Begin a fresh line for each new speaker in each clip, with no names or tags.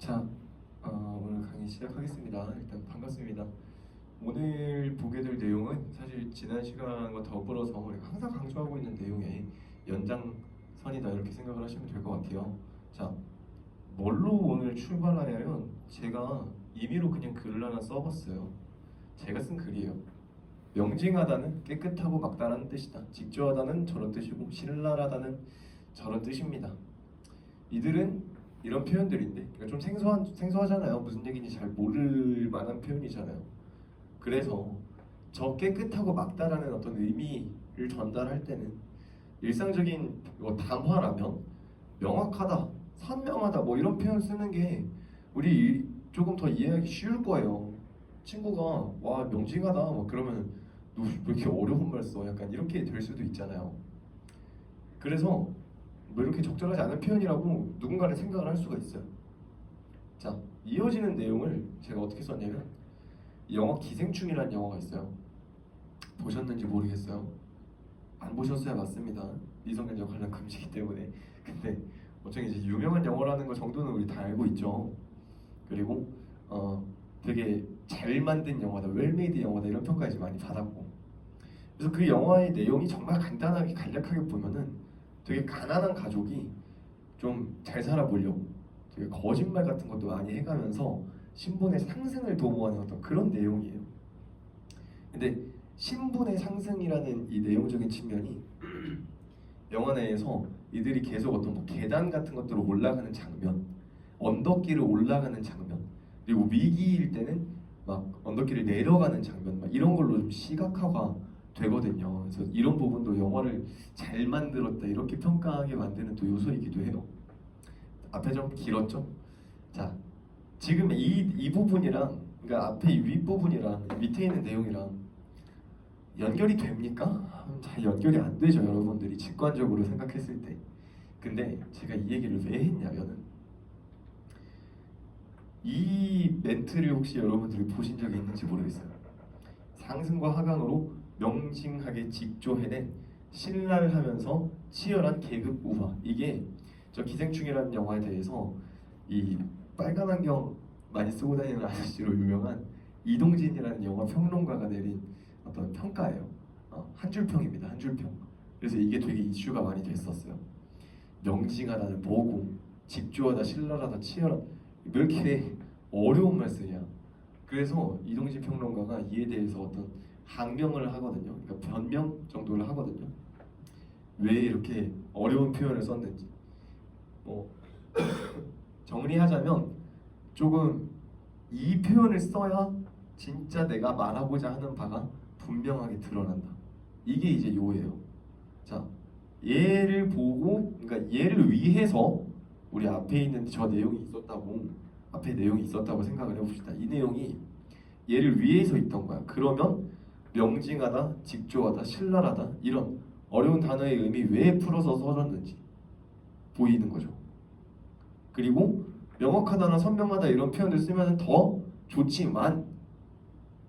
자, 오늘 강의 시작하겠습니다. 일단 반갑습니다. 오늘 보게 될 내용은 사실 지난 시간과 더불어서 우리가 항상 강조하고 있는 내용의 연장선이다 이렇게 생각을 하시면 될 것 같아요. 자, 뭘로 오늘 출발하냐면 제가 임의로 그냥 글을 하나 써봤어요. 제가 쓴 글이에요. 명징하다는 깨끗하고 막다라는 뜻이다. 직조하다는 저런 뜻이고 신랄하다는 저런 뜻입니다. 이들은 이런 표현들인데 그러니까 좀 생소하잖아요. 무슨 얘기인지 잘 모를 만한 표현이잖아요. 그래서 저 깨끗하고 막다라는 어떤 의미를 전달할 때는 일상적인 담화라면 명확하다, 선명하다 뭐 이런 표현 쓰는 게 우리 조금 더 이해하기 쉬울 거예요. 친구가 와 명징하다 뭐 그러면 너 왜 이렇게 어려운 말 써? 약간 이렇게 될 수도 있잖아요. 그래서 뭐 이렇게 적절하지 않은 표현이라고 누군가는 생각을 할 수가 있어요. 자, 이어지는 내용을 제가 어떻게 썼냐면 영화 기생충이라는 영화가 있어요. 보셨는지 모르겠어요. 안 보셨어야 맞습니다. 미성년자 관련 금지이기 때문에. 근데 어차피 이제 유명한 영화라는 거 정도는 우리 다 알고 있죠. 그리고 되게 잘 만든 영화다, 웰메이드 영화다 이런 평가까지 많이 받았고. 그래서 그 영화의 내용이 정말 간단하게 간략하게 보면은 되게 가난한 가족이 좀 잘 살아보려고 되게 거짓말 같은 것도 많이 해가면서 신분의 상승을 도모하는 어떤 그런 내용이에요. 근데 신분의 상승이라는 이 내용적인 측면이 영화 내에서 이들이 계속 어떤 뭐 계단 같은 것들로 올라가는 장면, 언덕길을 올라가는 장면, 그리고 위기일 때는 막 언덕길을 내려가는 장면, 막 이런 걸로 좀 시각화가 되거든요. 그래서 이런 부분도 영화를 잘 만들었다 이렇게 평가하게 만드는 또 요소이기도 해요. 앞에 좀 길었죠? 자, 지금 이 부분이랑 그러니까 앞에 이 윗부분이랑 밑에 있는 내용이랑 연결이 됩니까? 잘 연결이 안 되죠, 여러분들이 직관적으로 생각했을 때. 근데 제가 이 얘기를 왜 했냐면은 이 멘트를 혹시 여러분들이 보신 적이 있는지 모르겠어요. 상승과 하강으로 명징하게 직조해낸 신랄하면서 치열한 계급 우화. 이게 저 기생충이라는 영화에 대해서 이 빨간 안경 많이 쓰고 다니는 아저씨로 유명한 이동진이라는 영화 평론가가 내린 어떤 평가예요. 한 줄평입니다. 한 줄평. 그래서 이게 되게 이슈가 많이 됐었어요. 명징하다는 뭐고, 직조하다, 신랄하다, 치열한 왜 이렇게 어려운 말 쓰냐. 그래서 이동진 평론가가 이에 대해서 어떤 항명을 하거든요. 그러니까 변명 정도를 하거든요. 왜 이렇게 어려운 표현을 썼는지. 뭐 정리하자면 조금 이 표현을 써야 진짜 내가 말하고자 하는 바가 분명하게 드러난다. 이게 이제 요예요. 자, 얘를 보고, 그러니까 얘를 위해서 우리 앞에 있는 저 내용이 있었다고, 앞에 내용이 있었다고 생각을 해봅시다. 이 내용이 얘를 위해서 있던 거야. 그러면 명징하다, 직조하다, 신랄하다 이런 어려운 단어의 의미 왜 풀어서 써줬는지 보이는 거죠. 그리고 명확하다나 선명하다 이런 표현을 쓰면 더 좋지만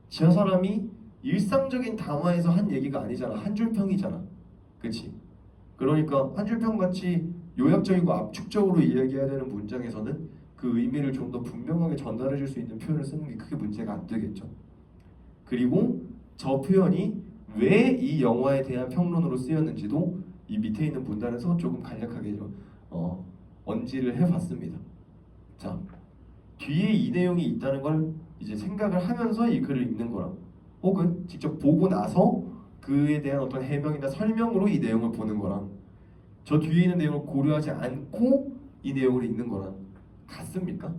저 사람이 일상적인 담화에서 한 얘기가 아니잖아. 한 줄평이잖아. 그치? 그러니까 한 줄평 같이 요약적이고 압축적으로 이야기해야 되는 문장에서는 그 의미를 좀 더 분명하게 전달해 줄 수 있는 표현을 쓰는 게 크게 문제가 안 되겠죠. 그리고 저 표현이 왜 이 영화에 대한 평론으로 쓰였는지도 이 밑에 있는 문단에서 조금 간략하게 언지를 해봤습니다. 자, 뒤에 이 내용이 있다는 걸 이제 생각을 하면서 이 글을 읽는 거랑 혹은 직접 보고 나서 그에 대한 어떤 해명이나 설명으로 이 내용을 보는 거랑 저 뒤에 있는 내용을 고려하지 않고 이 내용을 읽는 거랑 같습니까?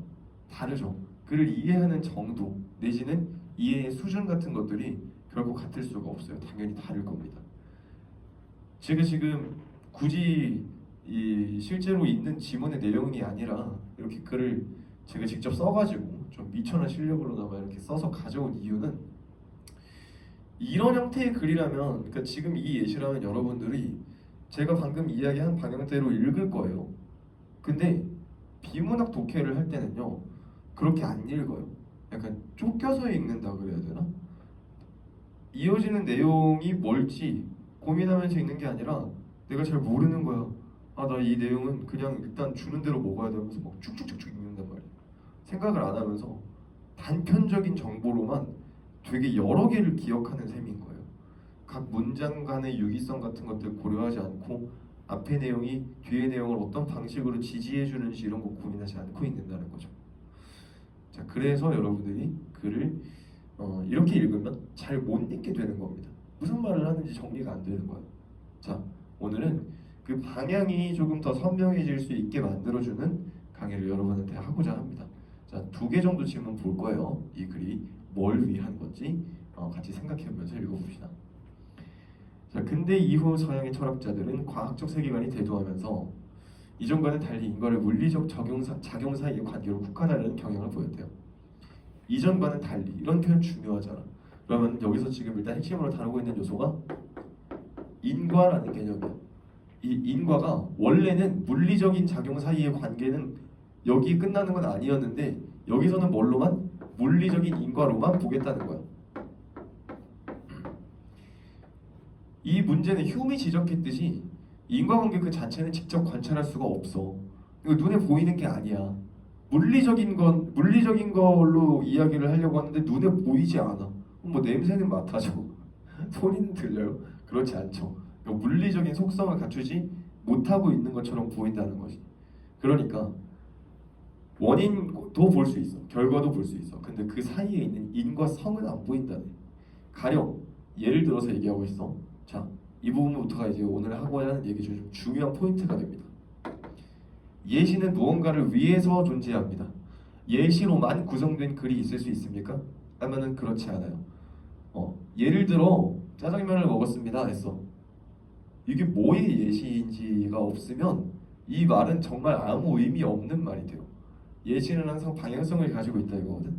다르죠. 글을 이해하는 정도 내지는 이해의 수준 같은 것들이 결국 같을 수가 없어요. 당연히 다를 겁니다. 제가 지금 굳이 이 실제로 있는 지문의 내용이 아니라 이렇게 글을 제가 직접 써가지고 좀 미천한 실력으로나마 이렇게 써서 가져온 이유는 이런 형태의 글이라면 그러니까 지금 이 예시라면 여러분들이 제가 방금 이야기한 방향대로 읽을 거예요. 근데 비문학 독해를 할 때는요 그렇게 안 읽어요. 약간 쫓겨서 읽는다 그래야 되나? 이어지는 내용이 뭘지 고민하면서 읽는 게 아니라 내가 잘 모르는 거야. 아, 나 이 내용은 그냥 일단 주는 대로 먹어야 되면서 막 쭉쭉쭉쭉 읽는단 말이야. 생각을 안 하면서 단편적인 정보로만 되게 여러 개를 기억하는 셈인 거예요. 각 문장 간의 유기성 같은 것들 고려하지 않고 앞의 내용이 뒤의 내용을 어떤 방식으로 지지해 주는지 이런 거 고민하지 않고 읽는다는 거죠. 자, 그래서 여러분들이 글을 이렇게 읽으면 잘 못 읽게 되는 겁니다. 무슨 말을 하는지 정리가 안 되는 거예요. 자, 오늘은 그 방향이 조금 더 선명해질 수 있게 만들어주는 강의를 여러분한테 하고자 합니다. 자, 2개 정도 질문 볼 거예요. 이 글이 뭘 위한 건지 같이 생각해보면서 읽어봅시다. 자, 근대 이후 서양의 철학자들은 과학적 세계관이 대두하면서 이전과는 달리 인과를 물리적 작용 사이의 관계로 국한하려는 경향을 보였대요. 이전과는 달리, 이런 표현 중요하잖아. 그러면 여기서 지금 일단 핵심으로 다루고 있는 요소가 인과라는 개념이야. 이 인과가 원래는 물리적인 작용 사이의 관계는 여기 끝나는 건 아니었는데 여기서는 뭘로만? 물리적인 인과로만 보겠다는 거야. 이 문제는 휴미 지적했듯이 인과관계 그 자체는 직접 관찰할 수가 없어. 이거 눈에 보이는 게 아니야. 물리적인 걸로 이야기를 하려고 하는데 눈에 보이지 않아. 뭐 냄새는 맡아죠. 소리는 들려요. 그렇지 않죠. 그러니까 물리적인 속성을 갖추지 못하고 있는 것처럼 보인다는 거지. 그러니까 원인도 볼 수 있어. 결과도 볼 수 있어. 근데 그 사이에 있는 인과 성은 안 보인다네. 가령 예를 들어서 얘기하고 있어. 자, 이 부분부터가 이제 오늘 하고자 하는 얘기 중 중요한 포인트가 됩니다. 예시는 무언가를 위해서 존재합니다. 예시로만 구성된 글이 있을 수 있습니까? 하면은 그렇지 않아요. 예를 들어 짜장면을 먹었습니다 했어. 이게 뭐의 예시인지가 없으면 이 말은 정말 아무 의미 없는 말이 돼요. 예시는 항상 방향성을 가지고 있다 이거거든.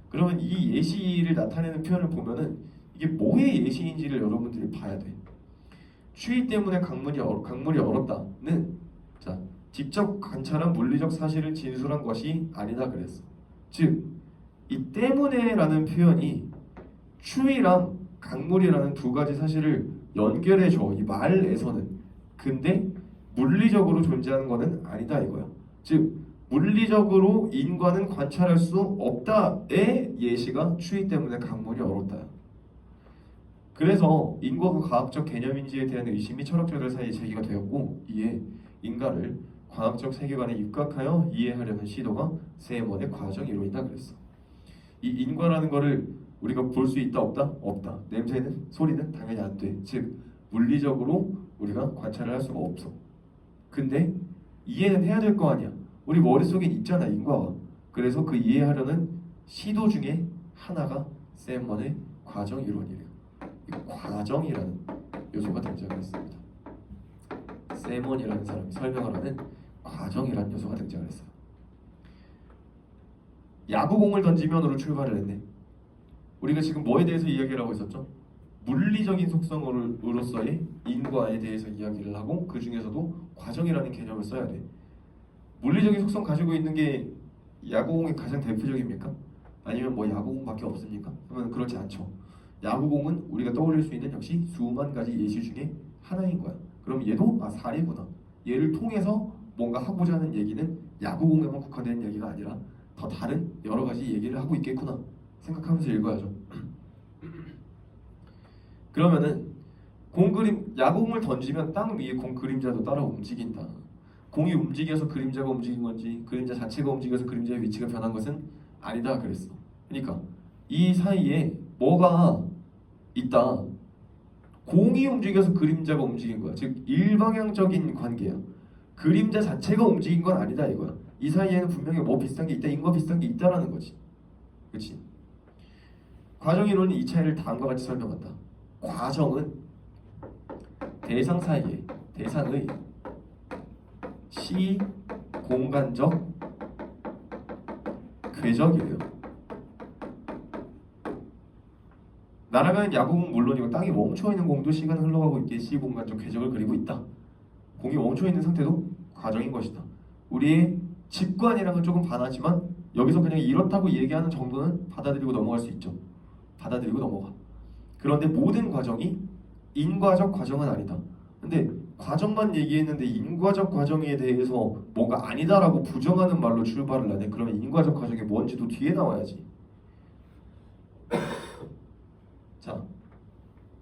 그러면 이 예시를 나타내는 표현을 보면은 이게 뭐의 예시인지를 여러분들이 봐야 돼. 추위 때문에 강물이 얼었다는 자, 직접 관찰한 물리적 사실을 진술한 것이 아니다 그랬어. 즉, 이 때문에라는 표현이 추위랑 강물이라는 두 가지 사실을 연결해줘 이 말에서는. 근데 물리적으로 존재하는 것은 아니다 이거야. 즉 물리적으로 인과는 관찰할 수 없다의 예시가 추위 때문에 강물이 얼었다야. 그래서 인과가 과학적 개념인지에 대한 의심이 철학자들 사이에 제기가 되었고, 이에 인과를 과학적 세계관에 입각하여 이해하려는 시도가 세먼의 과정이 이루어진다 그랬어. 이 인과라는 거를 우리가 볼 수 있다 없다? 없다. 냄새는 소리는 당연히 안 돼. 즉 물리적으로 우리가 관찰을 할 수가 없어. 근데 이해는 해야 될 거 아니야. 우리 머릿속에 있잖아 인과가. 그래서 그 이해하려는 시도 중에 하나가 세먼의 과정 이론이래요. 이 과정이라는 요소가 등장했습니다. 세먼이라는 사람이 설명을 하는 과정이라는 요소가 등장했어요. 야구공을 던지면으로 출발을 했네. 우리가 지금 뭐에 대해서 이야기를 하고 있었죠? 물리적인 속성으로서의 인과에 대해서 이야기를 하고 그 중에서도 과정이라는 개념을 써야 돼. 물리적인 속성 가지고 있는 게 야구공이 가장 대표적입니까? 아니면 뭐 야구공밖에 없습니까? 그러면 그렇지 않죠. 야구공은 우리가 떠올릴 수 있는 역시 수만 가지 예시 중에 하나인 거야. 그럼 얘도 사례구나. 얘를 통해서 뭔가 하고자 하는 얘기는 야구공에만 국한된 얘기가 아니라 더 다른 여러 가지 얘기를 하고 있겠구나 생각하면서 읽어야죠. 그러면은 야구공을 던지면 땅 위에 공 그림자도 따라 움직인다. 공이 움직여서 그림자가 움직인 건지 그림자 자체가 움직여서 그림자의 위치가 변한 것은 아니다 그랬어. 그러니까 이 사이에 뭐가 있다. 공이 움직여서 그림자가 움직인 거야. 즉 일방향적인 관계야. 그림자 자체가 움직인 건 아니다 이거야. 이 사이에는 분명히 뭐 비슷한 게 있다, 인과 비슷한 게 있다라는 거지. 그렇지? 과정 이론은 이 차이를 다음과 같이 설명한다. 과정은 대상의 시공간적 궤적이래요. 날아가는 야구공 물론이고 땅이 멈춰있는 공도 시간 흘러가고 있기에 시공간적 궤적을 그리고 있다. 공이 멈춰있는 상태도 과정인 것이다. 우리의 직관이랑은 조금 반하지만 여기서 그냥 이렇다고 얘기하는 정도는 받아들이고 넘어갈 수 있죠. 받아들이고 넘어가. 그런데 모든 과정이 인과적 과정은 아니다. 근데 과정만 얘기했는데 인과적 과정에 대해서 뭔가 아니다라고 부정하는 말로 출발을 하네. 그러면 인과적 과정이 뭔지도 뒤에 나와야지. 자,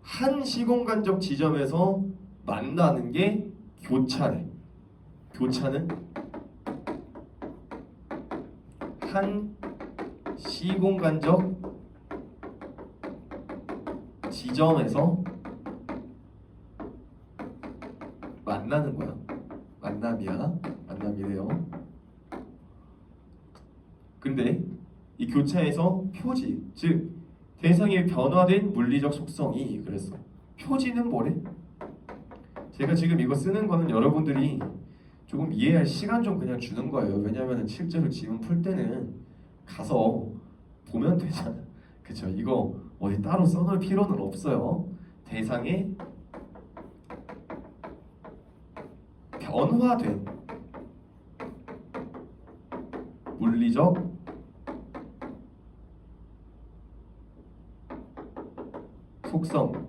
한 시공간적 지점에서 만나는 게 교차래. 교차는 한 시공간적 지점에서 만나는 거야. 만남이야. 만남이래요. 근데 이 교차에서 표지, 즉 대상의 변화된 물리적 속성이 그랬어. 표지는 뭐래? 제가 지금 이거 쓰는 거는 여러분들이 조금 이해할 시간 좀 그냥 주는 거예요. 왜냐하면 실제로 지금 풀 때는 가서 보면 되잖아. 그쵸? 이거 어디 따로 써놓을 필요는 없어요. 대상의 변화된 물리적 속성.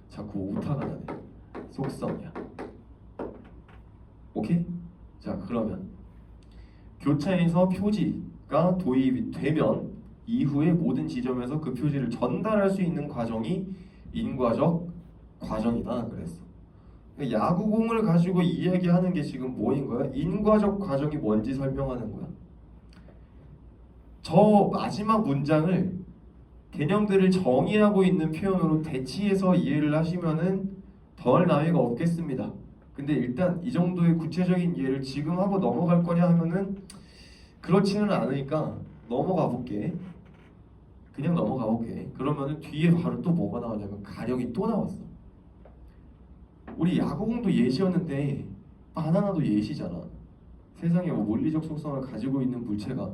자꾸 오타가 나네. 속성이야. 오케이? 자, 그러면 교차에서 표지가 도입이 되면 이후에 모든 지점에서 그 표지를 전달할 수 있는 과정이 인과적 과정이다 그랬어. 야구공을 가지고 이야기하는 게 지금 뭐인 거야? 인과적 과정이 뭔지 설명하는 거야. 저 마지막 문장을 개념들을 정의하고 있는 표현으로 대치해서 이해를 하시면은 덜 나위가 없겠습니다. 근데 일단 이 정도의 구체적인 이해를 지금 하고 넘어갈 거냐 하면은 그렇지는 않으니까 넘어가 볼게. 그냥 넘어가 볼게. 그러면은 뒤에 바로 또 뭐가 나오냐면 가령이 또 나왔어. 우리 야구공도 예시였는데 바나나도 예시잖아. 세상에 뭐 물리적 속성을 가지고 있는 물체가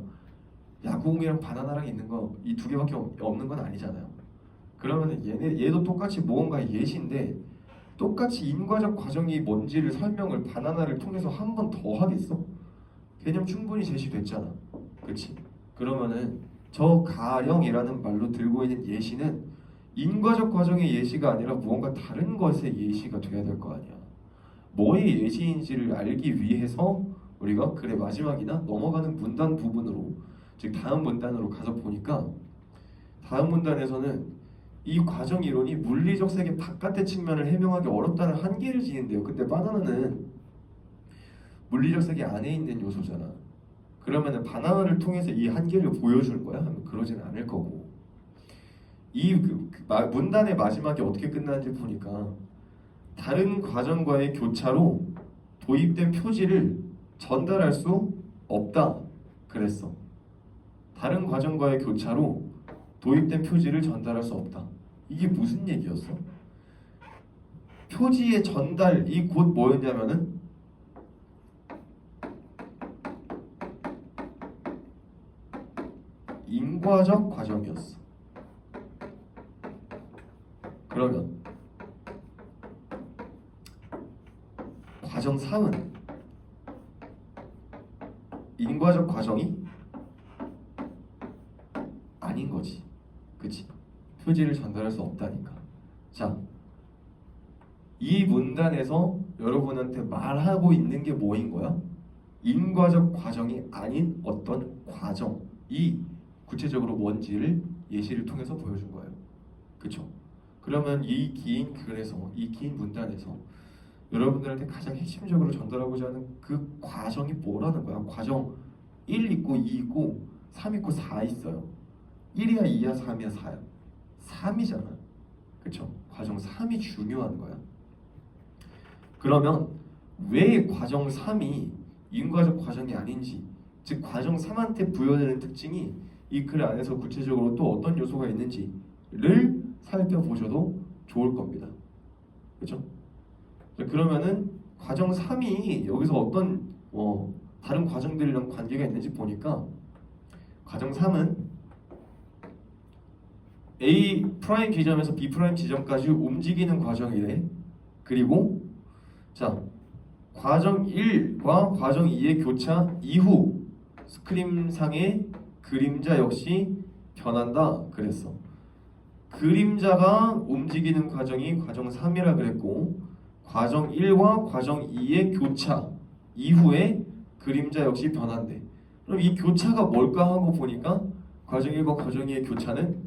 야구공이랑 바나나랑 있는 거 이 두 개밖에 없는 건 아니잖아요. 그러면은 얘도 똑같이 무언가의 예시인데 똑같이 인과적 과정이 뭔지를 설명을 바나나를 통해서 한 번 더 하겠어? 개념 충분히 제시됐잖아. 그렇지? 그러면은 저 가령이라는 말로 들고 있는 예시는 인과적 과정의 예시가 아니라 무언가 다른 것의 예시가 돼야 될 거 아니야. 뭐의 예시인지를 알기 위해서 우리가 그래 마지막이나 넘어가는 문단 부분으로 즉 다음 문단으로 가서 보니까 다음 문단에서는 이 과정 이론이 물리적 세계 바깥의 측면을 해명하기 어렵다는 한계를 지는데요. 근데 바나나는 물리적 세계 안에 있는 요소잖아. 그러면은 바나나를 통해서 이 한계를 보여줄 거야? 하면 그러지는 않을 거고. 이 문단의 마지막에 어떻게 끝나는지 보니까 다른 과정과의 교차로 도입된 표지를 전달할 수 없다 그랬어. 다른 과정과의 교차로 도입된 표지를 전달할 수 없다. 이게 무슨 얘기였어? 표지의 전달이 곧 뭐였냐면은 인과적 과정이었어. 그러면 과정 3은 인과적 과정이 아닌 거지. 그치? 표지를 전달할 수 없다니까. 자, 이 문단에서 여러분한테 말하고 있는 게 뭐인 거야? 인과적 과정이 아닌 어떤 과정이 구체적으로 뭔지를 예시를 통해서 보여준 거예요. 그쵸? 그러면 이 긴 글에서, 이 긴 문단에서 여러분들한테 가장 핵심적으로 전달하고자 하는 그 과정이 뭐라는 거야? 과정 1 있고 2 있고 3 있고 4 있어요. 1이야 2야 3이야 4야. 3이잖아. 그쵸? 과정 3이 중요한 거야. 그러면 왜 과정 3이 인과적 과정이 아닌지, 즉 과정 3한테 부여되는 특징이 이 글 안에서 구체적으로 또 어떤 요소가 있는지를 살펴보셔도 좋을 겁니다. 그렇죠? 그러면은 과정 3이 여기서 어떤 다른 과정들이랑 관계가 있는지 보니까 과정 3은 A 프라임 지점에서 B 프라임 지점까지 움직이는 과정이래. 그리고 자 과정 1과 과정 2의 교차 이후 스크림상의 그림자 역시 변한다 그랬어. 그림자가 움직이는 과정이 과정 3이라 그랬고 과정 1과 과정 2의 교차 이후에 그림자 역시 변한대. 그럼 이 교차가 뭘까 하고 보니까 과정 1과 과정 2의 교차는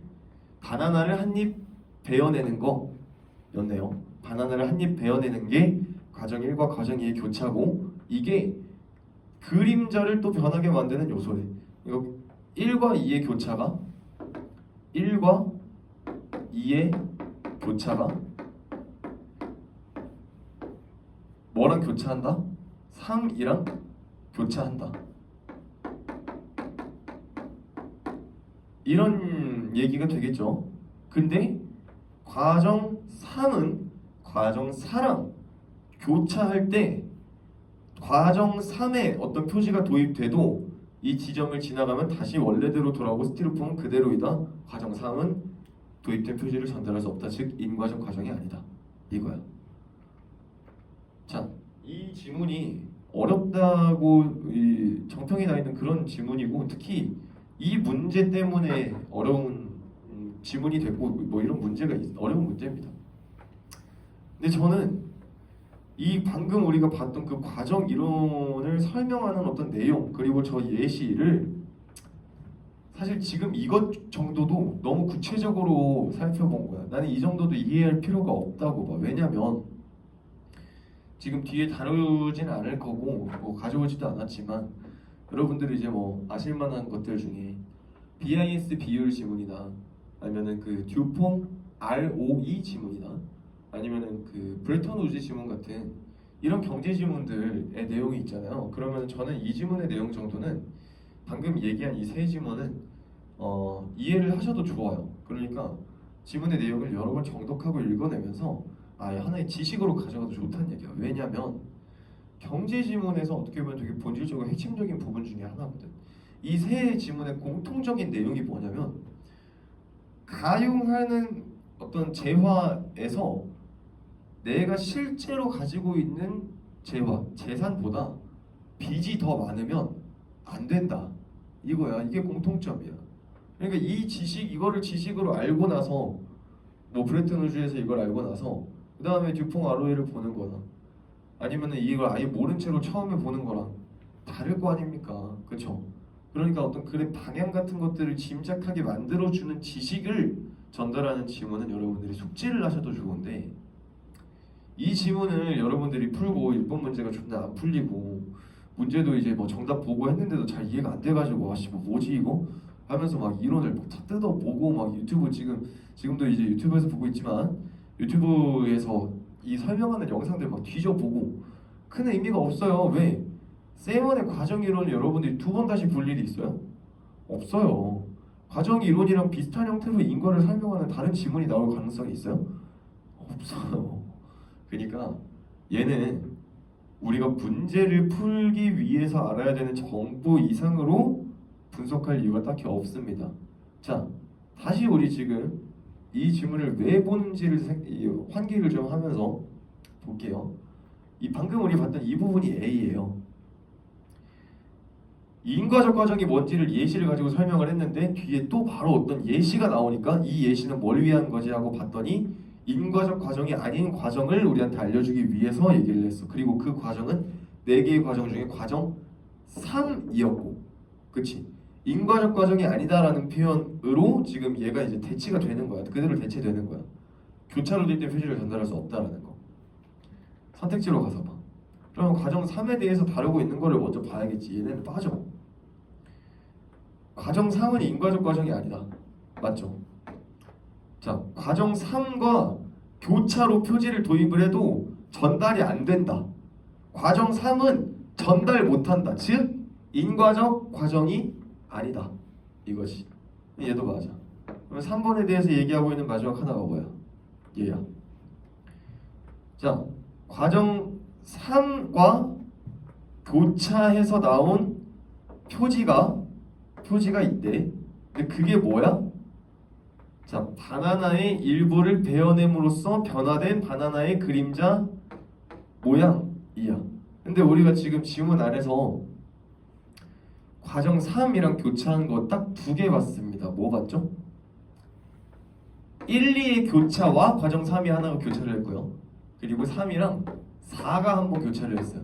바나나를 한 입 베어내는 거였네요. 바나나를 한 입 베어내는 게 과정 1과 과정 2의 교차고 이게 그림자를 또 변하게 만드는 요소래. 이거 1과 2의 교차가 1과 2의 교차가 뭐랑 교차한다? 3이랑 교차한다. 이런 얘기가 되겠죠. 근데 과정 3은 과정 4랑 교차할 때 과정 3에 어떤 표시가 도입돼도 이 지점을 지나가면 다시 원래대로 돌아오고 스티로폼은 그대로이다. 과정 3은 도입된 표시를 전달할 수 없다. 즉 인과적 과정이 아니다. 이거야. 자, 이 지문이 어렵다고 정평이 나 있는 그런 지문이고 특히 이 문제 때문에 어려운 지문이 됐고 뭐 이런 문제가 어려운 문제입니다. 근데 저는 이 방금 우리가 봤던 그 과정 이론을 설명하는 어떤 내용 그리고 저 예시를 사실 지금 이것 정도도 너무 구체적으로 살펴본 거야. 나는 이 정도도 이해할 필요가 없다고 봐. 왜냐면 지금 뒤에 다루진 않을 거고 뭐 가져오지도 않았지만 여러분들이 이제 뭐 아실만한 것들 중에 BIS 비율 지문이나 아니면은 그 듀퐁 ROE 지문이나 아니면은 그 브레턴 우즈 지문 같은 이런 경제 지문들의 내용이 있잖아요. 그러면 저는 이 지문의 내용 정도는 방금 얘기한 이 세 지문은 이해를 하셔도 좋아요. 그러니까 지문의 내용을 여러 번 정독하고 읽어내면서 하나의 지식으로 가져가도 좋다는 얘기야. 왜냐면 경제 지문에서 어떻게 보면 되게 본질적으로 핵심적인 부분 중에 하나거든. 이 세 지문의 공통적인 내용이 뭐냐면 가용하는 어떤 재화에서 내가 실제로 가지고 있는 재화, 재산보다 빚이 더 많으면 안 된다. 이거야. 이게 공통점이야. 그러니까 이 지식, 이거를 지식으로 알고 나서 뭐 브레튼 우즈에서 이걸 알고 나서 그 다음에 듀퐁 ROE를 보는 거나 아니면은 이걸 아예 모른 채로 처음에 보는 거랑 다를 거 아닙니까? 그렇죠? 그러니까 어떤 글의 방향 같은 것들을 짐작하게 만들어주는 지식을 전달하는 지문은 여러분들이 숙지를 하셔도 좋은데 이 지문을 여러분들이 풀고 1번 문제가 존나 안 풀리고 문제도 이제 뭐 정답 보고 했는데도 잘 이해가 안 돼가지고 아씨 뭐지 이거? 하면서 막 이론을 막 다 뜯어보고 막 유튜브 지금도 이제 유튜브에서 보고 있지만 유튜브에서 이 설명하는 영상들 막 뒤져보고 큰 의미가 없어요. 왜? 세번의 과정 이론을 여러분들이 2번 다시 볼 일이 있어요? 없어요. 과정 이론이랑 비슷한 형태로 인과를 설명하는 다른 지문이 나올 가능성이 있어요? 없어요. 그러니까 얘는 우리가 문제를 풀기 위해서 알아야 되는 정보 이상으로 분석할 이유가 딱히 없습니다. 자, 다시 우리 지금 이 지문을 왜 보는지를 환기를 좀 하면서 볼게요. 이 방금 우리 봤던 이 부분이 A예요. 인과적 과정이 뭔지를 예시를 가지고 설명을 했는데 뒤에 또 바로 어떤 예시가 나오니까 이 예시는 뭘 위한 거지 하고 봤더니 인과적 과정이 아닌 과정을 우리한테 알려주기 위해서 얘기를 했어. 그리고 그 과정은 4개의 과정 중에 과정 3이었고 그치? 인과적 과정이 아니다라는 표현으로 지금 얘가 이제 대치가 되는 거야. 그대로 대체되는 거야. 교차로 될 때 표시를 전달할 수 없다라는 거. 선택지로 가서 봐. 그러면 과정 3에 대해서 다루고 있는 거를 먼저 봐야겠지. 얘네는 빠져. 과정 3은 인과적 과정이 아니다. 맞죠? 자, 과정 3과 교차로 표지를 도입을 해도 전달이 안 된다. 과정 3은 전달 못한다. 즉, 인과적 과정이 아니다. 이것이. 얘도 맞아. 그럼 3번에 대해서 얘기하고 있는 마지막 하나가 뭐야? 얘야. 자, 과정 3과 교차해서 나온 표지가 있대. 근데 그게 뭐야? 자, 바나나의 일부를 베어냄으로써 변화된 바나나의 그림자 모양이야. 근데 우리가 지금 지문 안에서 과정 3이랑 교차한 거 딱 2개 봤습니다. 뭐 봤죠? 1, 2의 교차와 과정 3이 하나가 교차를 했고요. 그리고 3이랑 4가 한 번 교차를 했어요.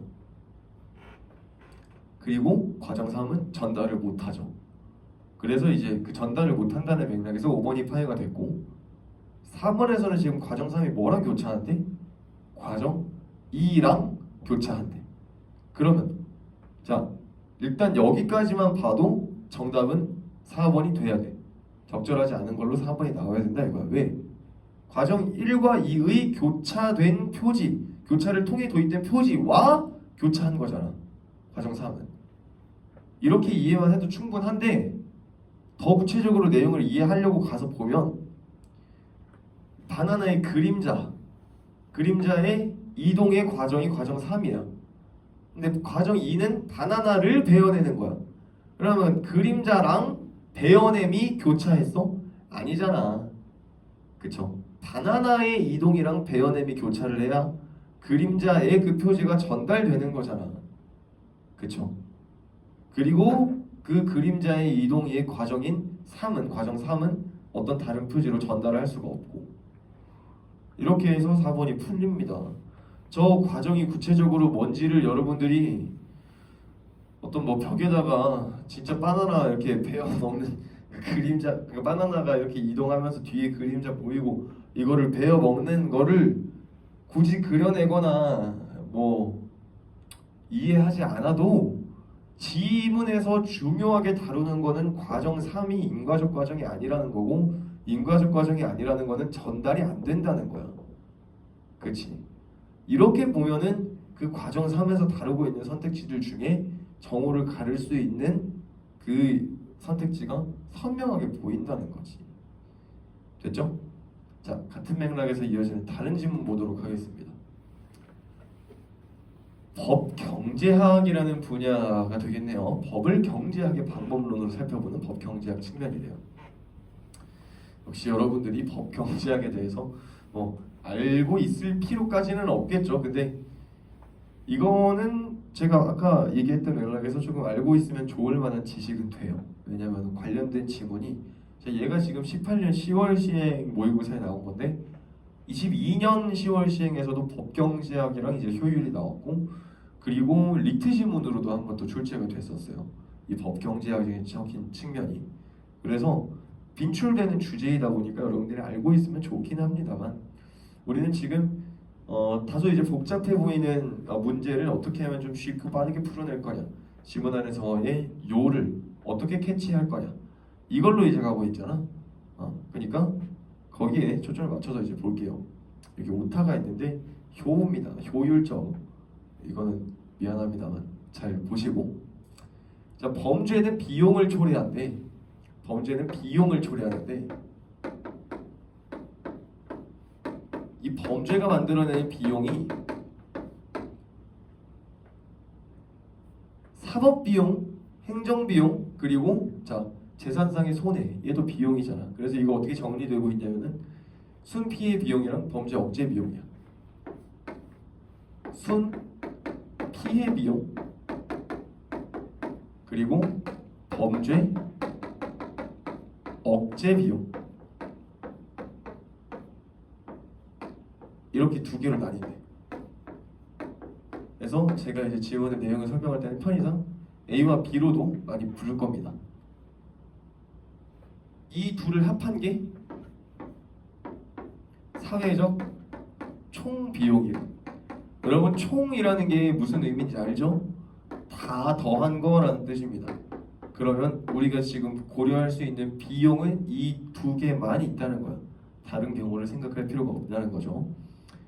그리고 과정 3은 전달을 못하죠. 그래서 이제 그 전달을 못한다는 맥락에서 5번이 파해가 됐고, 4번에서는 지금 과정 3이 뭐랑 교차한대? 과정 2랑 교차한대. 그러면 자, 일단 여기까지만 봐도 정답은 4번이 돼야 돼. 적절하지 않은 걸로 4번이 나와야 된다 이거야. 왜? 과정 1과 2의 교차된 표지, 교차를 통해 도입된 표지와 교차한 거잖아. 과정 3은. 이렇게 이해만 해도 충분한데, 더 구체적으로 내용을 이해하려고 가서 보면 바나나의 그림자의 이동의 과정이 과정 3이야. 근데 과정 2는 바나나를 베어내는 거야. 그러면 그림자랑 베어냄이 교차했어? 아니잖아. 그쵸? 바나나의 이동이랑 베어냄이 교차를 해야 그림자의 그 표지가 전달되는 거잖아. 그쵸? 그리고 그 그림자의 이동의 과정인 3은, 과정 3은 어떤 다른 표지로 전달을 할 수가 없고, 이렇게 해서 4번이 풀립니다. 저 과정이 구체적으로 뭔지를 여러분들이 어떤 뭐 벽에다가 진짜 바나나 이렇게 베어 먹는 그림자, 그 바나나가 이렇게 이동하면서 뒤에 그림자 보이고 이거를 베어 먹는 거를 굳이 그려내거나 뭐 이해하지 않아도 지문에서 중요하게 다루는 거는 과정 3이 인과적 과정이 아니라는 거고, 인과적 과정이 아니라는 거는 전달이 안 된다는 거야. 그렇지? 이렇게 보면은 그 과정 3에서 다루고 있는 선택지들 중에 정오를 가를 수 있는 그 선택지가 선명하게 보인다는 거지. 됐죠? 자, 같은 맥락에서 이어지는 다른 질문 보도록 하겠습니다. 법경제학이라는 분야가 되겠네요. 법을 경제학의 방법론으로 살펴보는 법경제학 측면이래요. 역시 여러분들이 법경제학에 대해서 뭐 알고 있을 필요까지는 없겠죠. 근데 이거는 제가 아까 얘기했던 맥락에서 조금 알고 있으면 좋을 만한 지식은 돼요. 왜냐하면 관련된 지문이, 얘가 지금 18년 10월 시행 모의고사에 나온 건데 22년 10월 시행에서도 법경제학이랑 이제 효율이 나왔고, 그리고 리트 지문으로도 한 번 또 출제가 됐었어요. 이 법경제학적인 측면이. 그래서 빈출되는 주제이다 보니까 여러분들이 알고 있으면 좋긴 합니다만, 우리는 지금 다소 이제 복잡해 보이는 문제를 어떻게 하면 좀 쉽고 빠르게 풀어낼 거냐, 지문 안에서의 요를 어떻게 캐치할 거냐, 이걸로 이제 가고 있잖아. 그러니까 거기에 초점을 맞춰서 이제 볼게요. 여기 오타가 있는데 효입니다. 효율적. 이거는 미안합니다만 잘 보시고. 자, 범죄는 비용을 초래한대. 범죄는 비용을 초래하는데, 이 범죄가 만들어내는 비용이 사법비용, 행정비용, 그리고 자, 재산상의 손해, 얘도 비용이잖아. 그래서 이거 어떻게 정리되고 있냐면은 순피해 비용이랑 범죄 억제 비용이야. 순피해 비용, 그리고 범죄 억제 비용, 이렇게 두 개로 나뉜대. 그래서 제가 이제 지원의 내용을 설명할 때는 편의상 A와 B로도 많이 부를 겁니다. 이 둘을 합한 게 사회적 총 비용이에요. 여러분, 총이라는 게 무슨 의미인지 알죠? 다 더한 거라는 뜻입니다. 그러면 우리가 지금 고려할 수 있는 비용은 이 두 개만 있다는 거야. 다른 경우를 생각할 필요가 없다는 거죠.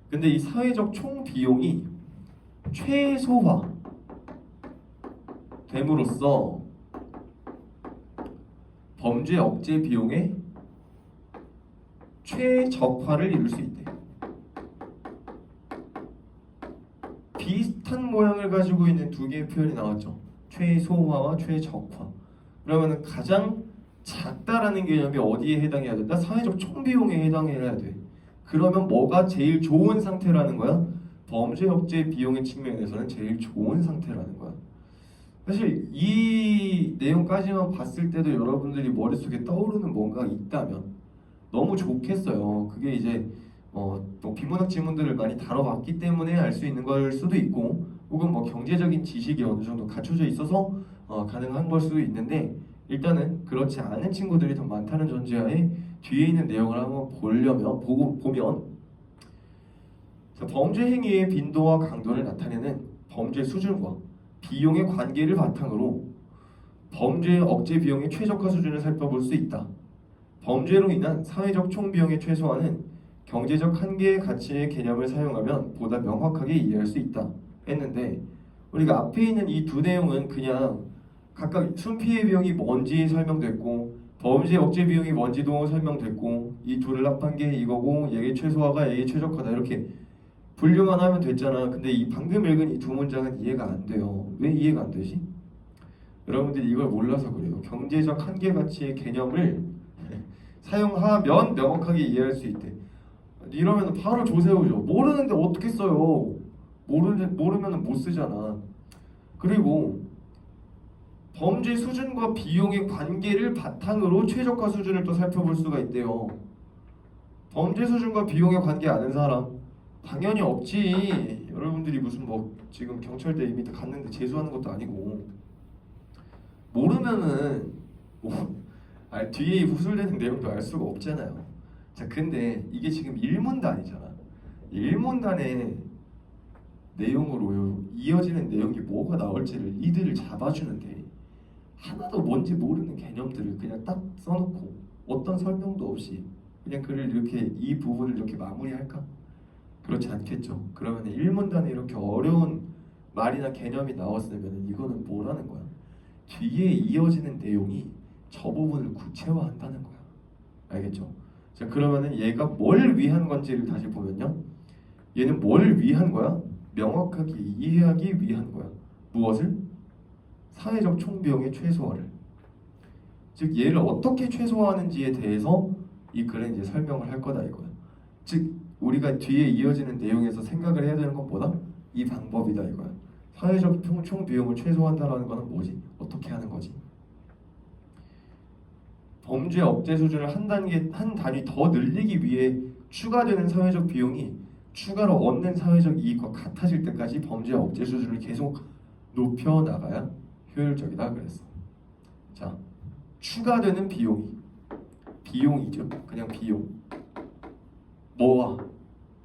근데 이 사회적 총 비용이 최소화 됨으로써 범죄 억제 비용의 최적화를 이룰 수 있대. 비슷한 모양을 가지고 있는 두 개의 표현이 나왔죠. 최소화와 최적화. 그러면 가장 작다라는 개념이 어디에 해당해야 된다? 사회적 총비용에 해당해야 돼. 그러면 뭐가 제일 좋은 상태라는 거야? 범죄 억제 비용의 측면에서는 제일 좋은 상태라는 거야. 사실 이 내용까지만 봤을 때도 여러분들이 머릿속에 떠오르는 뭔가 있다면 너무 좋겠어요. 그게 이제 뭐 비문학 지문들을 많이 다뤄봤기 때문에 알 수 있는 걸 수도 있고, 혹은 뭐 경제적인 지식이 어느 정도 갖춰져 있어서 가능한 걸 수도 있는데, 일단은 그렇지 않은 친구들이 더 많다는 전제하에 뒤에 있는 내용을 한번 보면 자, 범죄 행위의 빈도와 강도를 나타내는 범죄 수준과 비용의 관계를 바탕으로 범죄 억제 비용의 최적화 수준을 살펴볼 수 있다. 범죄로 인한 사회적 총비용의 최소화는 경제적 한계의 가치의 개념을 사용하면 보다 명확하게 이해할 수 있다 했는데, 우리가 앞에 있는 이 두 내용은 그냥 각각 순피해 비용이 뭔지 설명됐고 범죄 억제 비용이 뭔지도 설명됐고 이 둘을 합한 게 이거고 얘의 최소화가 얘의 최적화다 이렇게 분류만 하면 됐잖아. 근데 이 방금 읽은 이 두 문장은 이해가 안 돼요. 왜 이해가 안 되지? 여러분들이 이걸 몰라서 그래요. 경제적 한계 가치의 개념을 사용하면 명확하게 이해할 수 있대. 이러면 바로 조세호죠. 모르는데 어떻게 써요? 모르면 못 쓰잖아. 그리고 범죄 수준과 비용의 관계를 바탕으로 최적화 수준을 또 살펴볼 수가 있대요. 범죄 수준과 비용의 관계 아는 사람 당연히 없지. 여러분들이 무슨 뭐 지금 경찰대 이미 다 갔는데 재수하는 것도 아니고 모르면은 뒤에 후술되는 내용도 알 수가 없잖아요. 자, 근데 이게 지금 일문단이잖아. 일문단의 내용으로 이어지는 내용이 뭐가 나올지를 이들을 잡아주는데 하나도 뭔지 모르는 개념들을 그냥 딱 써놓고 어떤 설명도 없이 그냥 글을 이렇게 이 부분을 이렇게 마무리할까? 그렇지 않겠죠. 그러면 일문단에 이렇게 어려운 말이나 개념이 나왔으면 이거는 뭐라는 거야? 뒤에 이어지는 내용이 저 부분을 구체화한다는 거야. 알겠죠? 자, 그러면은 얘가 뭘 위한 건지를 다시 보면요. 얘는 뭘 위한 거야? 명확하게 이해하기 위한 거야. 무엇을? 사회적 총비용의 최소화를. 즉 얘를 어떻게 최소화하는지에 대해서 이 글에 이제 설명을 할 거다 이거야. 즉 우리가 뒤에 이어지는 내용에서 생각을 해야 되는 것보다 이 방법이다 이거야. 사회적 총비용을 최소화한다라는 거는 뭐지? 어떻게 하는 거지? 범죄 억제 수준을 한 단위 더 늘리기 위해 추가되는 사회적 비용이 추가로 얻는 사회적 이익과 같아질 때까지 범죄 억제 수준을 계속 높여 나가야 효율적이다 그랬어. 자, 추가되는 비용이죠. 그냥 비용. 뭐와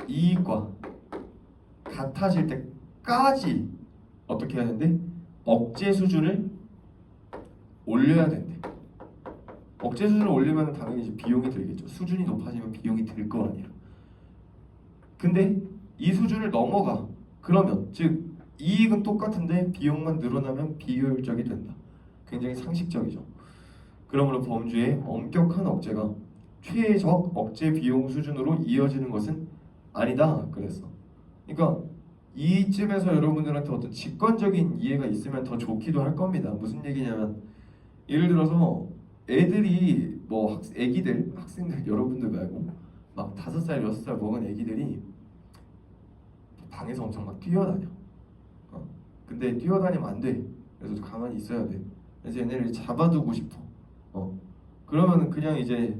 이익과 같아질 때까지 어떻게 해야 된대? 억제 수준을 올려야 된대. 억제 수준을 올리면 당연히 이제 비용이 들겠죠. 수준이 높아지면 비용이 들 거 아니야. 근데 이 수준을 넘어가. 그러면 즉 이익은 똑같은데 비용만 늘어나면 비효율적이 된다. 굉장히 상식적이죠. 그러므로 범죄의 엄격한 억제가 최적 억제 비용 수준으로 이어지는 것은 아니다 그랬어. 그러니까 이쯤에서 여러분들한테 어떤 직관적인 이해가 있으면 더 좋기도 할 겁니다. 무슨 얘기냐면 예를 들어서 애들이 뭐 애기들 학생들 여러분들 말고 막 5살 6살 먹은 애기들이 방에서 엄청 막 뛰어다녀. 근데 뛰어다니면 안 돼. 그래서 가만히 있어야 돼. 그래서 얘네를 잡아두고 싶어. 그러면은 그냥 이제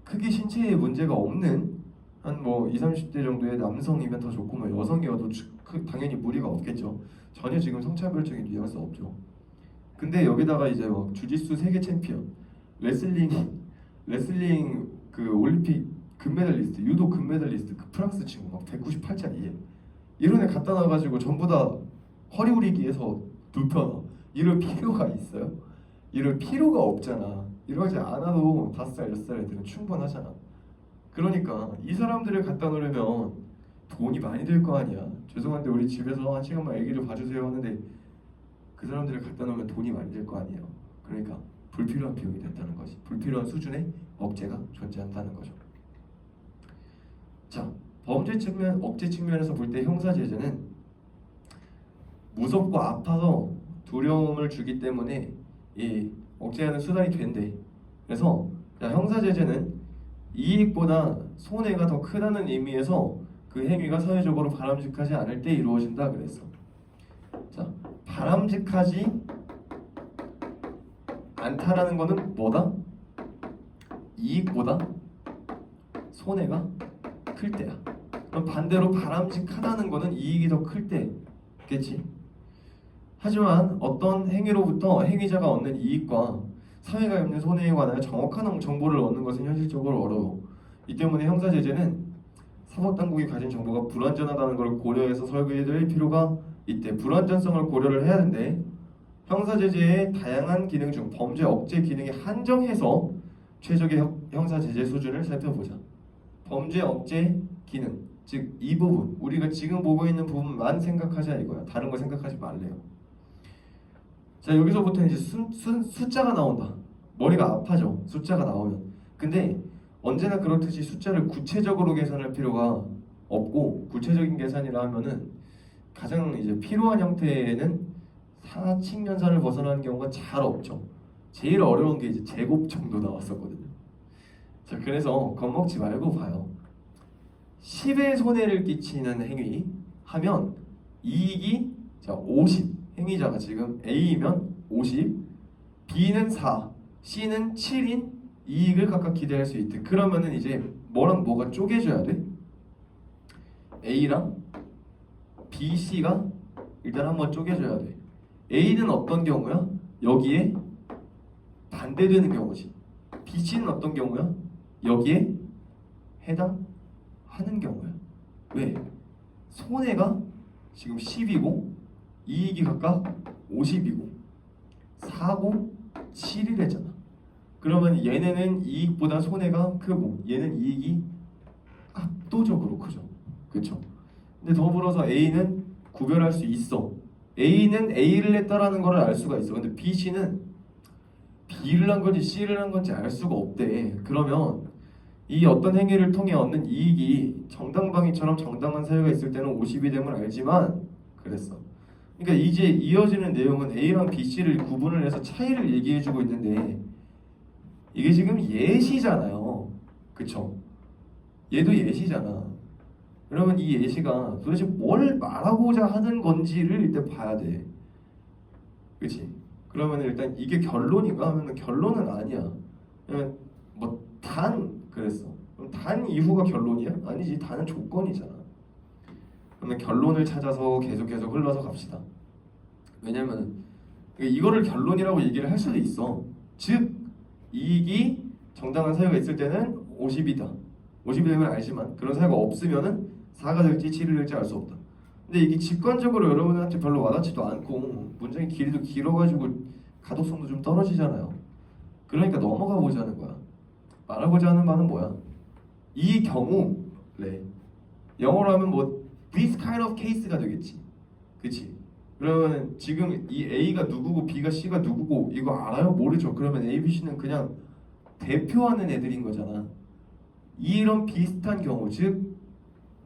크게 신체에 문제가 없는 한 뭐 20, 30대 정도의 남성이면 더 좋고 뭐 여성이어도 당연히 무리가 없겠죠. 전혀 지금 성차별적인 뉘앙스 없죠. 근데 여기다가 이제 막 주짓수 세계 챔피언, 레슬링 그 올림픽 금메달리스트, 유도 금메달리스트 그 프랑스 친구 막 198짜리 이런 애 갖다 놔가지고 전부 다 허리 우리기에서 눕혀. 이럴 필요가 있어요? 이럴 필요가 없잖아. 이러지 않아도 5살, 6살 애들은 충분하잖아. 그러니까 이 사람들을 갖다 놓으려면 돈이 많이 들 거 아니야. 죄송한데 우리 집에서 1시간만 애기를 봐주세요 하는데 그 사람들을 갖다 놓으면 돈이 많이 들 거 아니에요. 그러니까 불필요한 비용이 된다는 거지. 불필요한 수준의 억제가 존재한다는 거죠. 자, 범죄 측면, 억제 측면에서 볼 때 형사제재는 무섭고 아파서 두려움을 주기 때문에 이 억제하는 수단이 된대. 그래서 형사제재는 이익보다 손해가 더 크다는 의미에서 그 행위가 사회적으로 바람직하지 않을 때 이루어진다 그랬어. 자, 바람직하지 않다라는 거는 뭐다? 이익보다 손해가 클 때야. 그럼 반대로 바람직하다는 거는 이익이 더 클 때겠지. 하지만 어떤 행위로부터 행위자가 얻는 이익과 사회가 입는 손해에 관하여 정확한 정보를 얻는 것은 현실적으로 어려워. 이 때문에 형사제재는 사법당국이 가진 정보가 불완전하다는 것을 고려해서 설계될 필요가 있대. 불완전성을 고려를 해야 되는데 형사제재의 다양한 기능 중 범죄 억제 기능이 한정해서 최적의 형사제재 수준을 살펴보자. 범죄 억제 기능, 즉 이 부분, 우리가 지금 보고 있는 부분만 생각하자 이거야. 다른 거 생각하지 말래요. 자, 여기서부터 이제 숫자가 나온다. 머리가 아파져. 숫자가 나오면. 근데 언제나 그렇듯이 숫자를 구체적으로 계산할 필요가 없고, 구체적인 계산이라 하면은 가장 이제 필요한 형태는 사칙 연산을 벗어나는 경우가 잘 없죠. 제일 어려운 게 이제 제곱 정도 나왔었거든요. 자, 그래서 겁먹지 말고 봐요. 10의 손해를 끼치는 행위 하면 이익이 자 50. 행위자가 지금 A이면 50, B는 4, C는 7인 이익을 각각 기대할 수 있대. 그러면은 이제 뭐랑 뭐가 쪼개져야 돼? A랑 B, C가 일단 한번 쪼개져야 돼. A는 어떤 경우야? 여기에 반대되는 경우지. B, C는 어떤 경우야? 여기에 해당하는 경우야. 왜? 손해가 지금 10이고 이익이 각각 50이고 4고 7이랬잖아. 그러면 얘네는 이익보다 손해가 크고 얘는 이익이 압도적으로 크죠. 그렇죠? 근데 더불어서 A는 구별할 수 있어. A는 A를 했다라는 걸 알 수가 있어. 근데 B, C는 B를 한 건지 C를 한 건지 알 수가 없대. 그러면 이 어떤 행위를 통해 얻는 이익이 정당방위처럼 정당한 사유가 있을 때는 50이 됨을 알지만 그랬어. 그러니까 이제 이어지는 내용은 A랑 B, C를 구분을 해서 차이를 얘기해주고 있는데 이게 지금 예시잖아요. 그쵸? 얘도 예시잖아. 그러면 이 예시가 도대체 뭘 말하고자 하는 건지를 일단 봐야 돼. 그치? 그러면 일단 이게 결론인가 하면 결론은 아니야. 그냥 뭐 단 그랬어. 그럼 단 이후가 결론이야? 아니지. 단은 조건이잖아. 그러면 결론을 찾아서 계속 흘러서 갑시다. 왜냐면 이거를 결론이라고 얘기를 할 수도 있어. 즉 이익이 정당한 사유가 있을 때는 50이다. 50이 되면 알지만 그런 사유가 없으면은 4가 될지 7이 될지 알 수 없다. 근데 이게 직관적으로 여러분한테 별로 와닿지도 않고 문장의 길이도 길어가지고 가독성도 좀 떨어지잖아요. 그러니까 넘어가 보자는 거야. 말하고자 하는 바는 뭐야? 이 경우래. 영어로 하면 뭐 this kind of case가 되겠지. 그치? 그러면 지금 이 A가 누구고 B가 C가 누구고 이거 알아요? 모르죠? 그러면 A, B, C는 그냥 대표하는 애들인 거잖아. 이런 비슷한 경우, 즉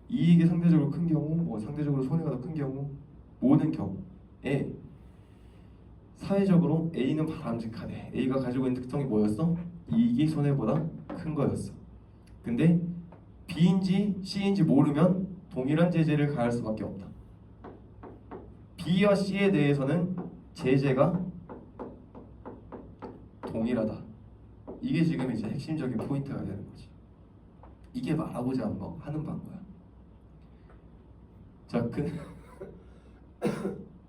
이익이 상대적으로 큰 경우, 뭐 상대적으로 손해가 더 큰 경우, 모든 경우에 사회적으로 A는 바람직하네. A가 가지고 있는 특성이 뭐였어? 이익이 손해보다 큰 거였어. 근데 B인지 C인지 모르면 동일한 제재를 가할 수밖에 없다. B와 C에 대해서는 제재가 동일하다. 이게 지금 이제 핵심적인 포인트가 되는 거지. 이게 말하고자 하는 바인 거야. 자,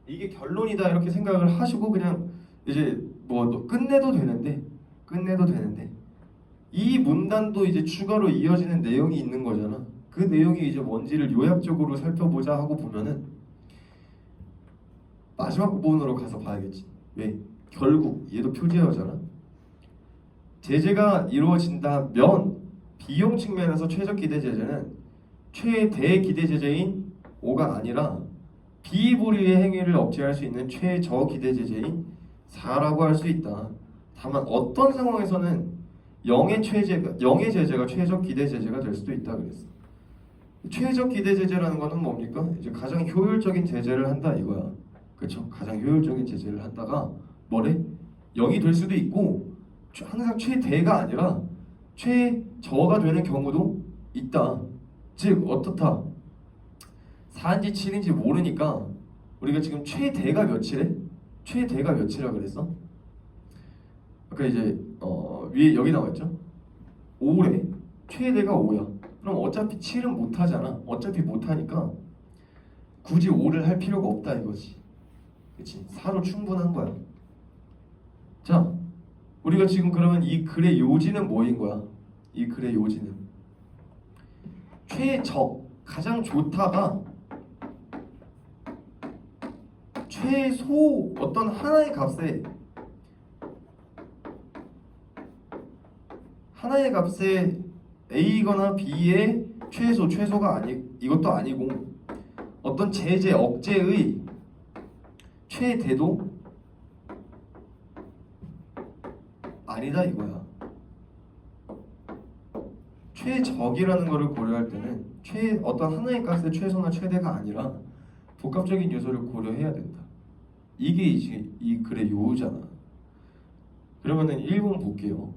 이게 결론이다 이렇게 생각을 하시고 그냥 이제 뭐 끝내도 되는데 이 문단도 이제 추가로 이어지는 내용이 있는 거잖아. 그 내용이 이제 뭔지를 요약적으로 살펴보자 하고 보면은 마지막 부분으로 가서 봐야겠지. 왜? 결국 얘도 표제어잖아. 제재가 이루어진다면 비용 측면에서 최적 기대 제재는 최대 기대 제재인 5가 아니라 비불이의 행위를 억제할 수 있는 최저 기대 제재인 4라고 할 수 있다. 다만 어떤 상황에서는 0의 제재가 최적 기대 제재가 될 수도 있다 그랬어. 최적 기대 제재라는 거는 뭡니까? 이제 가장 효율적인 제재를 한다 이거야. 그렇죠? 가장 효율적인 제재를 한다가 뭐래? 0이 될 수도 있고 항상 최대가 아니라 최저가 되는 경우도 있다. 즉 어떻다? 4인지 7인지 모르니까 우리가 지금 최대가 몇이래? 최대가 몇이라 그랬어? 아까 이제 위에 여기 나와있죠? 5래. 최대가 5야. 그럼 어차피 7은 못하잖아. 어차피 못하니까 굳이 5를 할 필요가 없다 이거지. 그치? 4로 충분한 거야. 자, 우리가 지금 그러면 이 글의 요지는 뭐인 거야? 이 글의 요지는 최적, 가장 좋다가 최소 어떤 하나의 값에 A거나 B의 최소가 이것도 아니고 어떤 제재, 억제의 최대도 아니다 이거야. 최적이라는 거를 고려할 때는 어떤 하나의 값의 최소나 최대가 아니라 복합적인 요소를 고려해야 된다. 이게 이 글의 요우잖아. 그러면은 1번 볼게요.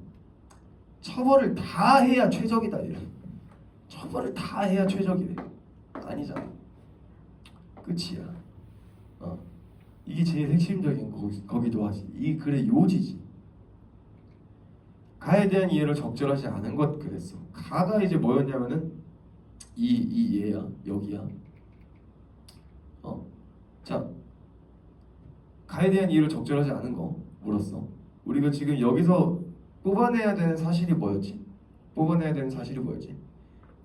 처벌을 다 해야 최적이다 이래. 처벌을 다 해야 최적이래. 아니잖아. 끝이야. 이게 제일 핵심적인 거기도 하지. 이 글의 요지지. 가에 대한 이해를 적절하지 않은 것 그랬어. 가가 이제 뭐였냐면은 이 얘야. 여기야. 자, 가에 대한 이해를 적절하지 않은 거 물었어. 우리가 지금 여기서 뽑아내야 되는 사실이 뭐였지?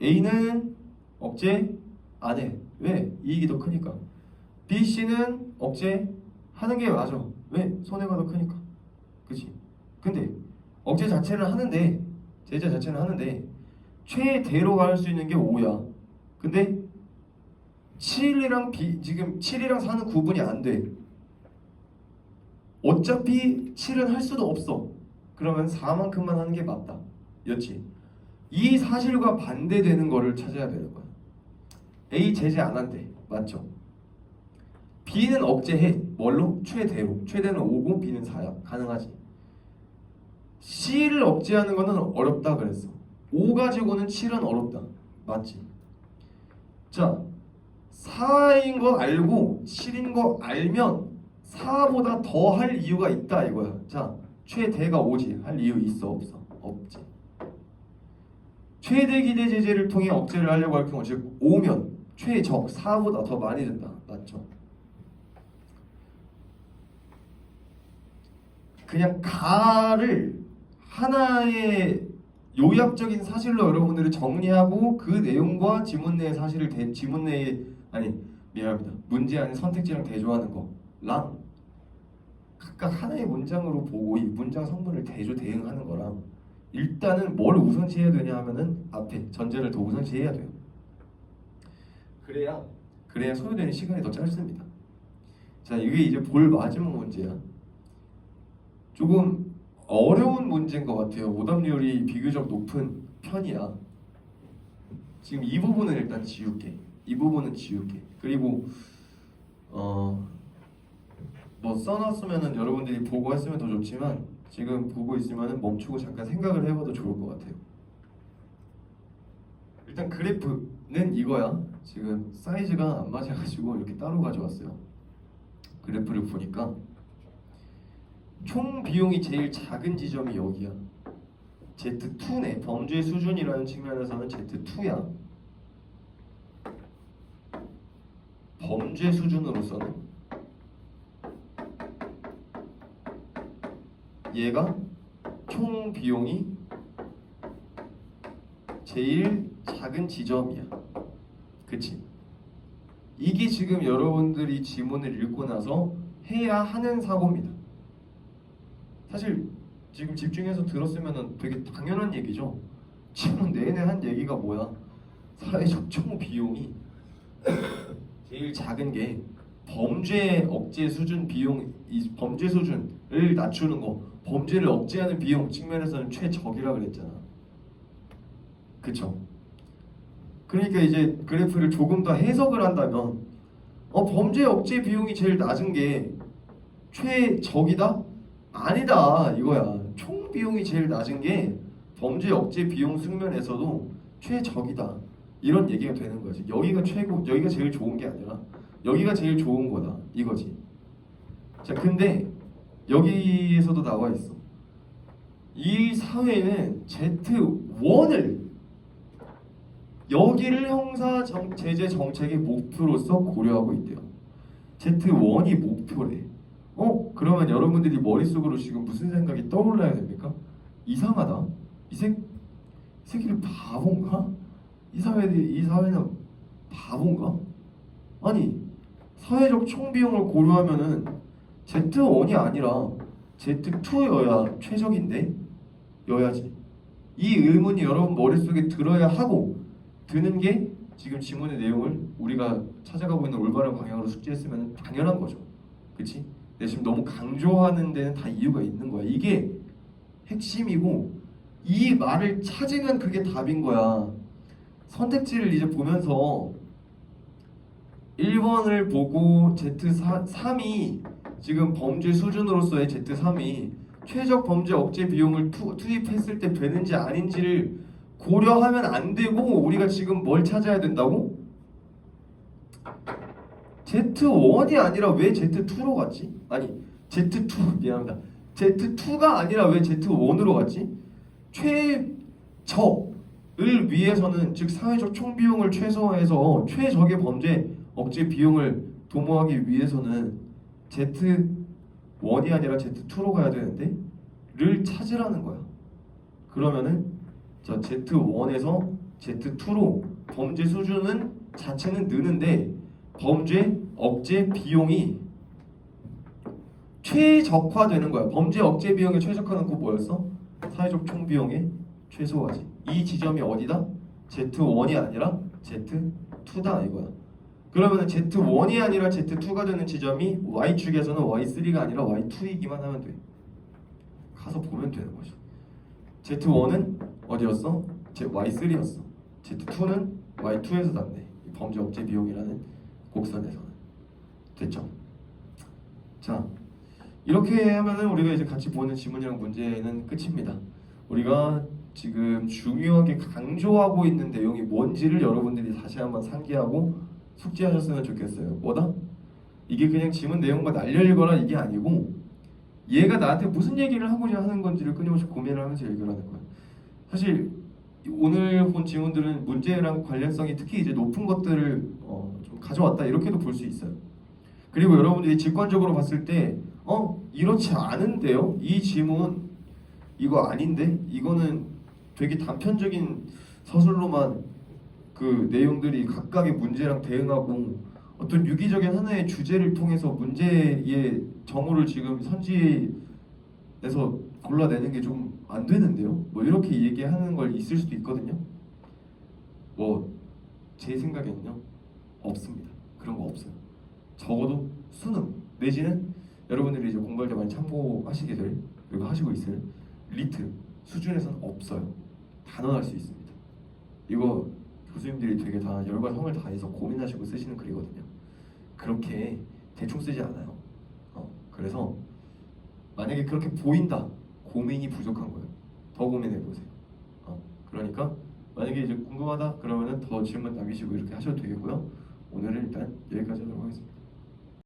A는 억제 안 해. 왜? 이익이 더 크니까. B, C는 억제 하는 게 맞아. 왜? 손해가 더 크니까. 그치? 근데 억제 자체는 하는데, 제재 자체는 하는데 최대로 갈 수 있는 게 5야. 근데 7이랑 지금 7이랑 4는 구분이 안 돼. 어차피 7은 할 수도 없어. 그러면 4만큼만 하는 게 맞다. 였지. 이 사실과 반대되는 거를 찾아야 되는 거야. A 제재 안 한대. 맞죠? B는 억제해. 뭘로? 최대로. 최대는 5고 B는 4야. 가능하지. C를 억제하는 거는 어렵다 그랬어. 5 가지고는 7은 어렵다. 맞지? 자, 4인 거 알고 7인 거 알면 4보다 더 할 이유가 있다 이거야. 자, 최대가 5지. 할 이유 있어 없어? 없지. 최대 기대 제재를 통해 억제를 하려고 할 경우 즉 5면 최적 4보다 더 많이 된다. 맞죠? 그냥 가를 하나의 요약적인 사실로 여러분들이 정리하고 그 내용과 지문 내의 사실을 문제 안에 선택지랑 대조하는 거랑 각각 하나의 문장으로 보고 이 문장 성분을 대응하는 거랑 일단은 뭘 우선시해야 되냐 하면은 앞에 전제를 더 우선시해야 돼요. 그래야 소요되는 시간이 더 짧습니다. 자, 이게 이제 볼 마지막 문제야. 조금 어려운 문제인 것 같아요. 오답률이 비교적 높은 편이야. 지금 이 부분은 일단 지울게. 그리고 뭐 써놨으면은 여러분들이 보고 했으면 더 좋지만 지금 보고 있으면은 멈추고 잠깐 생각을 해봐도 좋을 것 같아요. 일단 그래프는 이거야. 지금 사이즈가 안 맞아가지고 이렇게 따로 가져왔어요. 그래프를 보니까 총 비용이 제일 작은 지점이 여기야. Z2네. 범죄 수준이라는 측면에서는 Z2야. 범죄 수준으로서는 얘가 총 비용이 제일 작은 지점이야. 그치? 이게 지금 여러분들이 지문을 읽고 나서 해야 하는 사고입니다. 사실 지금 집중해서 들었으면 되게 당연한 얘기죠. 지금 내내 한 얘기가 뭐야? 사회적 총 비용이 제일 작은 게 범죄 억제 수준 비용, 이 범죄 수준을 낮추는 거, 범죄를 억제하는 비용 측면에서는 최적이라 그랬잖아. 그쵸? 그러니까 이제 그래프를 조금 더 해석을 한다면 범죄 억제 비용이 제일 낮은 게 최적이다? 아니다 이거야. 총 비용이 제일 낮은 게 범죄 억제 비용 측면에서도 최적이다 이런 얘기가 되는 거지. 여기가 제일 좋은 게 아니라 여기가 제일 좋은 거다 이거지. 자, 근데 여기에서도 나와 있어. 이 사회는 Z1을 여기를 제재 정책의 목표로서 고려하고 있대요. Z1이 목표래. 그러면 여러분들이 머릿속으로 지금 무슨 생각이 떠올라야 됩니까? 이상하다. 이 새끼들 바본가? 이 사회는 바본가? 아니, 사회적 총비용을 고려하면은 Z1이 아니라 Z2여야 최적인데? 여야지. 이 의문이 여러분 머릿속에 들어야 하고, 드는 게 지금 지문의 내용을 우리가 찾아가고 있는 올바른 방향으로 숙지했으면 당연한 거죠. 그치? 근데 지금 너무 강조하는 데는 다 이유가 있는 거야. 이게 핵심이고, 이 말을 찾으면 그게 답인 거야. 선택지를 이제 보면서 1번을 보고 Z3이 지금 범죄 수준으로서의 Z3이 최적 범죄 억제 비용을 투입했을 때 되는지 아닌지를 고려하면 안 되고, 우리가 지금 뭘 찾아야 된다고? Z1이 아니라 왜 Z2로 갔지? 아니, Z2 미안합니다. Z2가 아니라 왜 Z1으로 갔지? 최적을 위해서는, 즉 사회적 총비용을 최소화해서 최적의 범죄 억제 비용을 도모하기 위해서는 Z1이 아니라 Z2로 가야 되는데 를 찾으라는 거야. 그러면은 자, Z1에서 Z2로 범죄 수준은 자체는 느는데 범죄 억제 비용이 최적화되는 거야. 범죄 억제 비용의 최적화는 그 뭐였어? 사회적 총비용의 최소화지. 이 지점이 어디다? Z1이 아니라 Z2다 이거야. 그러면 Z1이 아니라 Z2가 되는 지점이 Y축에서는 Y3가 아니라 Y2이기만 하면 돼. 가서 보면 되는 거죠. Z1은 어디였어? Y3였어. Z2는 Y2에서 났네. 범죄 억제 비용이라는 곡선에서는. 됐죠? 자, 이렇게 하면은 우리가 이제 같이 보는 지문이랑 문제는 끝입니다. 우리가 지금 중요하게 강조하고 있는 내용이 뭔지를 여러분들이 다시 한번 상기하고 숙지하셨으면 좋겠어요. 뭐다? 이게 그냥 지문 내용만 날려 읽어라 이게 아니고, 얘가 나한테 무슨 얘기를 하고자 하는 건지를 끊임없이 고민을 하면서 읽으라는 거야. 사실 오늘 본 지문들은 문제랑 관련성이 특히 이제 높은 것들을 좀 가져왔다 이렇게도 볼 수 있어요. 그리고 여러분들이 직관적으로 봤을 때 이렇지 않은데요? 이 지문 이거 아닌데? 이거는 되게 단편적인 서술로만 그 내용들이 각각의 문제랑 대응하고 어떤 유기적인 하나의 주제를 통해서 문제의 정오를 지금 선지에서 골라내는 게 좀 안 되는데요? 뭐 이렇게 얘기하는 걸 있을 수도 있거든요. 뭐 제 생각에는요, 없습니다. 그런 거 없어요. 적어도 수능 내지는 여러분들이 이제 공부할 때 많이 참고하시게 될, 그리고 하시고 있을 리트 수준에서는 없어요. 단언할 수 있습니다. 이거 교수님들이 되게 다 열과 성을 다해서 고민하시고 쓰시는 글이거든요. 그렇게 대충 쓰지 않아요. 그래서 만약에 그렇게 보인다, 고민이 부족한 거예요. 더 고민해 보세요. 그러니까 만약에 이제 궁금하다 그러면은 더 질문 남기시고 이렇게 하셔도 되겠고요. 오늘은 일단 여기까지 하도록 하겠습니다.